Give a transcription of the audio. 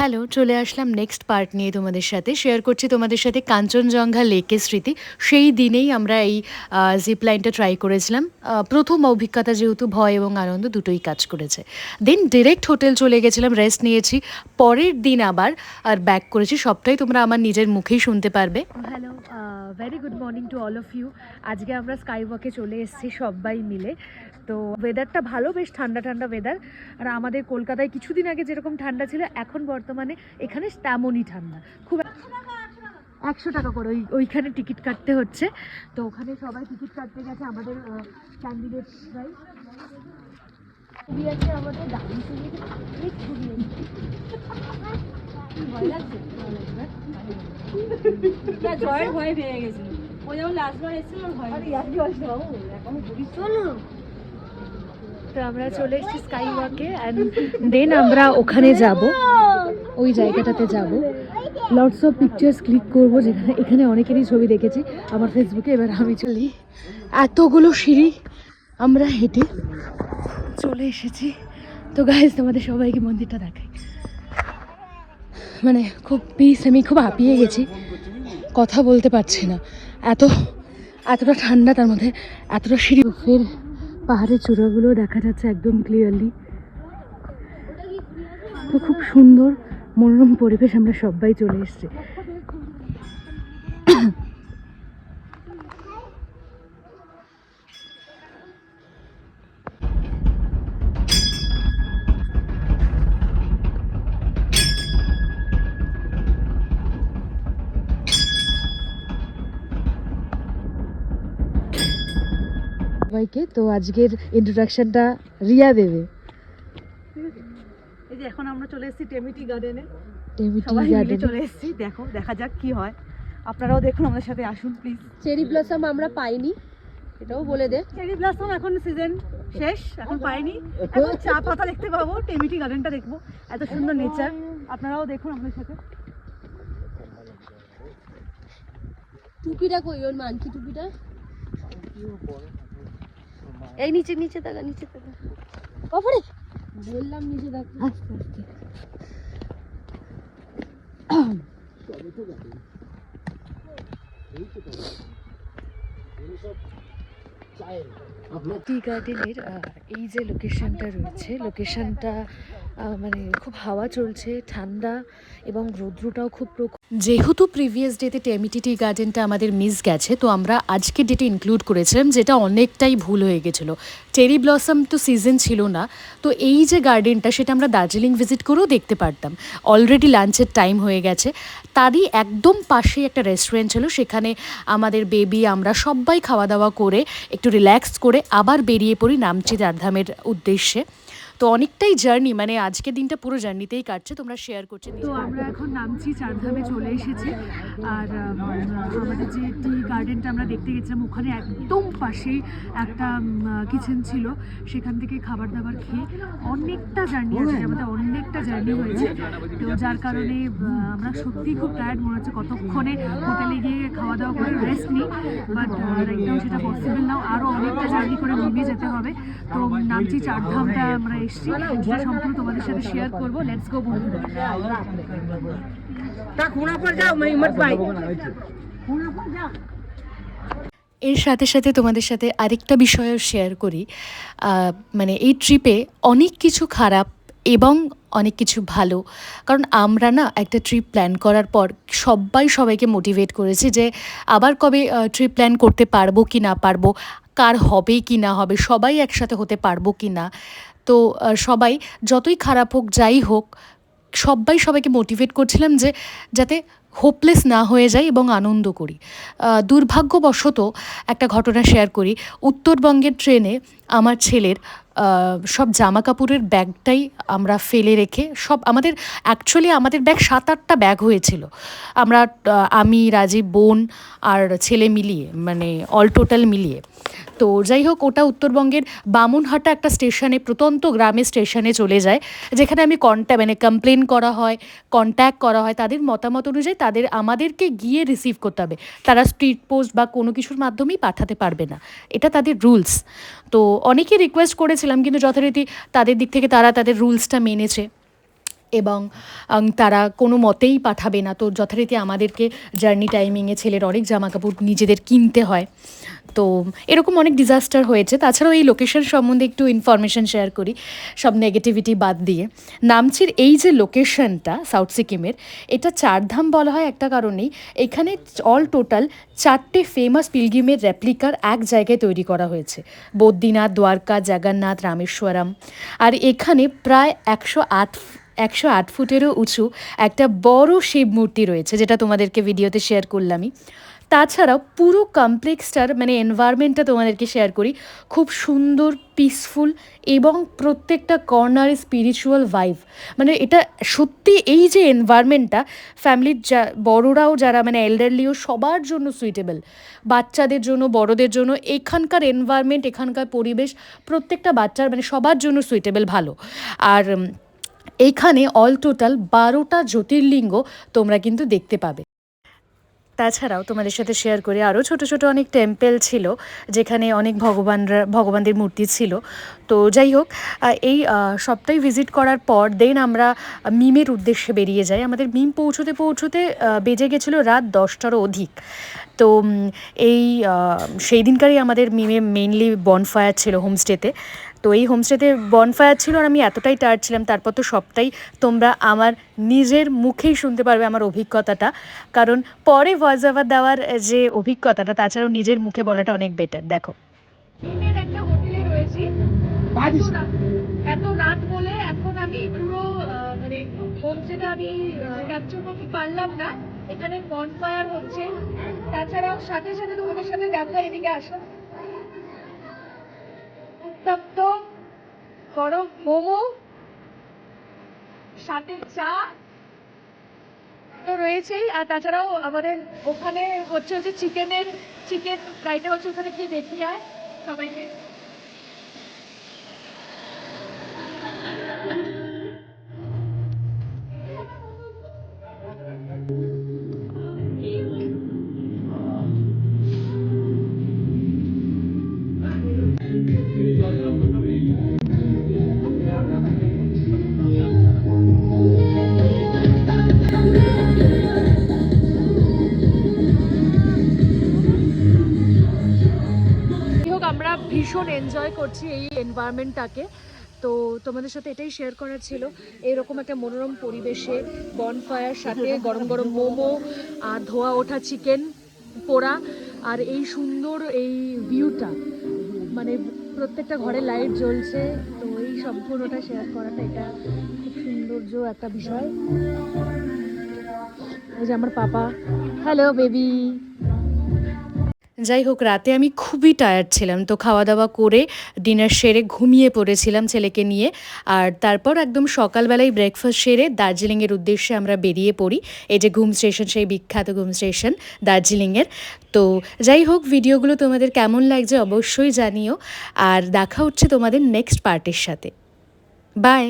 Hello, চলে আসলাম next part নিয়ে তোমাদের সাথে। শেয়ার করছি তোমাদের সাথে কাঞ্চনজঙ্ঘা লেকের স্মৃতি। সেই দিনেই আমরা এই জিপ লাইনটা ট্রাই করেছিলাম। ১ম অভিজ্ঞতা যেহেতু ভয় এবং আনন্দ দুটোই কাজ করেছে। দেন ডিরেক্ট হোটেল চলে গেছিলাম, রেস্ট নিয়েছি। পরের দিন আবার ব্যাক করেছি। সবটাই তোমরা আমার নিজের মুখেই শুনতে পারবে। Hello, very good morning to all of you. আজকে আমরা স্কাই ওয়াকে চলে এসেছি সবাই মিলে। তো ওয়েদারটা ভালো, বেশ ঠান্ডা ঠান্ডা ওয়েদার। আর আমাদের কলকাতায় কিছুদিন আগে যেরকম ঠান্ডা ছিল, এখন বর্তমানে এখানে তেমনই ঠান্ডা। খুব 100 টাকা করে ওইখানে টিকিট কাটতে হচ্ছে। তো ওখানে সবাই টিকিট কাটতে গেছে। আমাদের ক্যান্ডিডেট ছবি আছে, আমাদের দাঁড়িয়ে ছবি ভয় লাগছে, জয়ের ভয় পেয়ে গেছিল। ও যেমন লাস্টবার এসেছিল ভয়। চলো, তো আমরা চলে এসেছি স্কাই ওয়াকে। অ্যান্ড দেন আমরা ওখানে যাব, ওই জায়গাটাতে যাব, লটস অফ পিকচার্স ক্লিক করবো, যেখানে এখানে অনেকেরই ছবি দেখেছি আমার ফেসবুকে। এবার আমি চলি, এতগুলো সিঁড়ি আমরা হেঁটে চলে এসেছি। তো গাইজ, তোমাদের সবাইকে মন্দিরটা দেখাই। মানে খুব পিস, আমি খুব হাঁপিয়ে গেছি, কথা বলতে পারছি না। এতটা ঠান্ডা, তার মধ্যে এতটা সিঁড়ি। ফের পাহাড়ের চূড়াগুলো দেখা যাচ্ছে একদম ক্লিয়ারলি। তো খুব সুন্দর মনোরম পরিবেশ, আমরা সবাই চলে এসেছি। সবাইকে, তো আজকের ইন্ট্রোডাকশনটা রিয়া দেবে। এই যে এখন আমরা চলে এসেছি টেমিটি গার্ডেনে। টেমিটি সবাই মিলে গার্ডেনে চলে এসেছি, দেখা যাক কি হয়। আপনারাও দেখুন, আমাদের সাথে আসুন প্লিজ। চেরি ব্লসম আমরা পাইনি, এটাও বলে দে। চেরি ব্লসম এখন সিজন শেষ, এখন পাইনি। এখন চা পাতা দেখতে পাবো, টেমিটি গার্ডেনটা দেখবো, এত সুন্দর নেচার। আপনারাও দেখুন আমাদের সাথে। টুপিটা কই, ওর মানকি টুপিটা? এই নিচে নিচে দেখা, নিচে দেখা। ওপরে বললাম নিচে দেখ, আস্তে আস্তে। টি গার্ডেনের এই যে লোকেশনটা রয়েছে, লোকেশনটা মানে খুব হাওয়া চলছে, ঠান্ডা, এবং রৌদ্রটাও খুব যেহেতু প্রিভিয়াস ডেতে টেমিটি টি গার্ডেনটা আমাদের মিস গেছে, তো আমরা আজকের ডেটে ইনক্লুড করেছিলাম, যেটা অনেকটাই ভুল হয়ে গেছিলো। চেরি ব্লসম তো সিজন ছিল না, তো এই যে গার্ডেনটা, সেটা আমরা দার্জিলিং ভিজিট করেও দেখতে পারতাম। অলরেডি লাঞ্চের টাইম হয়ে গেছে। তারই একদম পাশেই একটা রেস্টুরেন্ট ছিল, সেখানে আমাদের বেবি, আমরা সবাই খাওয়া দাওয়া করে একটু রিল্যাক্স করে আবার বেরিয়ে পড়ি নামচি চারধামের উদ্দেশ্যে। তো অনেকটাই জার্নি, মানে আজকের দিনটা পুরো জার্নিতেই কাটছে, তোমরা শেয়ার করছি। তো আমরা এখন নামচি চারধামে চলে এসেছি। আর আমাদের যে টি গার্ডেনটা আমরা দেখতে গেছিলাম, ওখানে একদম পাশেই একটা কিচেন ছিল, সেখান থেকে খাবার দাবার খেয়ে অনেকটা জার্নি আছে, আমাদের অনেকটা জার্নি হয়েছে। তো যার কারণে আমরা সত্যিই খুব টায়ার্ড মনে হচ্ছে। কতক্ষণে হোটেলে গিয়ে খাওয়া দাওয়া করে রেস্ট নিই, বাট রাইট নাও সেটা পসিবল নাও, আরও অনেকটা জার্নি করে নেমে যেতে হবে। তো নামচি চারধামটা আমরা এসেছি, যেটা সম্পূর্ণ তোমাদের সাথে শেয়ার করবো। লেটস গো বন্ধুরা। এর সাথে সাথে তোমাদের সাথে আরেকটা বিষয়ও শেয়ার করি। মানে এই ট্রিপে অনেক কিছু খারাপ এবং অনেক কিছু ভালো, কারণ আমরা না একটা ট্রিপ প্ল্যান করার পর সবাইকে মোটিভেট করেছি যে আবার কবে ট্রিপ প্ল্যান করতে পারবো কি না পারবো, কার হবে কি না হবে, সবাই একসাথে হতে পারবো কি না। তো সবাই যতই খারাপ হোক, যাই হোক, সবাইকে মোটিভেট করছিলাম যে যাতে হোপলেস না হয়ে যায় এবং আনন্দ করি। দুর্ভাগ্যবশত একটা ঘটনা শেয়ার করি। উত্তরবঙ্গের ট্রেনে আমার ছেলের সব জামা কাপড়ের ব্যাগটাই আমরা ফেলে রেখে, আমাদের ব্যাগ 7-8টা ব্যাগ হয়েছিল। আমি, রাজীব, বোন আর ছেলে মিলিয়ে, মানে অল টোটাল মিলিয়ে। তো যাই হোক, ওটা উত্তরবঙ্গের বামুনহাটা একটা স্টেশনে, প্রত্যন্ত গ্রামের স্টেশনে চলে যায়, যেখানে আমি কমপ্লেন করা হয়, কন্ট্যাক্ট করা হয়। তাদের মতামত অনুযায়ী আমাদেরকে গিয়ে রিসিভ করতে হবে, তারা স্পিড পোস্ট বা কোনো কিছুর মাধ্যমেই পাঠাতে পারবে না, এটা তাদের রুলস। তো অনেকেই রিকোয়েস্ট করেছিলাম, কিন্তু যথারীতি তাদের দিক থেকে তারা তাদের রুলসটা মেনেছে। এবং তারা কোনো মতেই পাঠাবে না, তো যথারীতি আমাদেরকে জার্নি টাইমিংয়ে ছেলের অনেক জামাকাপড় নিজেদের কিনতে হয়। তো এরকম অনেক ডিজাস্টার হয়েছে। তাছাড়াও এই লোকেশন সম্বন্ধে একটু ইনফরমেশন শেয়ার করি, সব নেগেটিভিটি বাদ দিয়ে। নামচির এই যে লোকেশনটা সাউথ সিকিমের, এটা চারধাম বলা হয় একটা কারণেই। এখানে অল টোটাল 4টে ফেমাস পিলগ্রিমের রেপ্লিকার এক জায়গায় তৈরি করা হয়েছে, বদ্রীনাথ, দ্বারকা, জগন্নাথ, রামেশ্বরম। আর এখানে প্রায় 108 ফুটেরও উঁচু একটা বড় শিব মূর্তি রয়েছে, যেটা তোমাদেরকে ভিডিওতে শেয়ার করলামই। তাছাড়াও পুরো কমপ্লেক্সটার মানে এনভায়রনমেন্টটা তোমাদেরকে শেয়ার করি, খুব সুন্দর, পিসফুল এবং প্রত্যেকটা কর্নারে স্পিরিচুয়াল ভাইব। মানে এটা সত্যি, এই যে এনভায়রনমেন্টটা ফ্যামিলির বড়রাও যারা মানে এল্ডারলিও সবার জন্য সুইটেবল, বাচ্চাদের জন্য, বড়দের জন্য। এখানকার এনভায়রনমেন্ট, এখানকার পরিবেশ প্রত্যেকটা বাচ্চার মানে সবার জন্য সুইটেবল, ভালো। আর এইখানে অল টোটাল 12টা জ্যোতির্লিঙ্গ তোমরা কিন্তু দেখতে পাবে। তাছাড়াও তোমাদের সাথে শেয়ার করি আরও ছোট ছোট অনেক টেম্পল ছিল, যেখানে অনেক ভগবানদের মূর্তি ছিল। তো যাই হোক, এই সবটাই ভিজিট করার পর দেন আমরা মিমের উদ্দেশ্যে বেরিয়ে যাই। আমাদের মিম পৌঁছতে পৌঁছতে বেজে গেছিলো রাত 10টারও অধিক। তো সেই দিনকারই আমাদের মিমে মেইনলি বনফায়ার ছিল হোমস্টেতে। তো এই হোমস্টেতে বনফায়ার ছিল, আর আমি এতটাই টায়ার্ড ছিলাম। তারপর তো সবটাই তোমরা আমার নিজের মুখেই শুনতে পারবে, আমার অভিজ্ঞতাটা। কারণ পরে ভয়েস ওভার দেওয়ার যে অভিজ্ঞতাটা, তাছাড়াও নিজের মুখে বলাটা অনেক বেটার। দেখো, একটা হোটেলে রয়েছি, এত রাত বলে এখন আমি পুরো মানে হোমস্টেটা আমি ক্যাপচার করতে পারলাম না। এখানে বনফায়ার হচ্ছে, তাছাড়াও সাথে সাথে তোমাদের সাথে দেখা, এদিকে আসো, উত্তপ্ত গরম মোমো, সাথে চা তো রয়েছেই। আর তাছাড়াও আমাদের ওখানে হচ্ছে চিকেন ফ্রাইটা হচ্ছে, ওখানে কি দেখি যায় সবাইকে। আমরা ভীষণ এনজয় করছি এই এনভায়রনমেন্টটাকে। তো তোমাদের সাথে এটাই শেয়ার করার ছিল, এরকম একটা মনোরম পরিবেশে বনফায়ার, সাথে গরম গরম মোমো আর ধোয়া ওঠা চিকেন পোড়া, আর এই সুন্দর এই ভিউটা, মানে প্রত্যেকটা ঘরে লাইট জ্বলছে। তো এই সম্পূর্ণটা শেয়ার করাটা, এটা খুব সৌন্দর্য একটা বিষয়। এই যে আমার পাপা, হ্যালো বেবি। যাই হোক, রাতে আমি খুবই টায়ার্ড ছিলাম, তো খাওয়া দাওয়া করে ডিনার সেরে ঘুমিয়ে পড়েছিলাম ছেলেকে নিয়ে। আর তারপর একদম সকালবেলায় ব্রেকফাস্ট সেরে দার্জিলিংয়ের উদ্দেশ্যে আমরা বেরিয়ে পড়ি। এই যে ঘুম স্টেশন, সেই বিখ্যাত ঘুম স্টেশন দার্জিলিংয়ের। তো যাই হোক, ভিডিওগুলো তোমাদের কেমন লাগছে অবশ্যই জানিও, আর দেখা হচ্ছে তোমাদের নেক্সট পার্টের সাথে। বাই।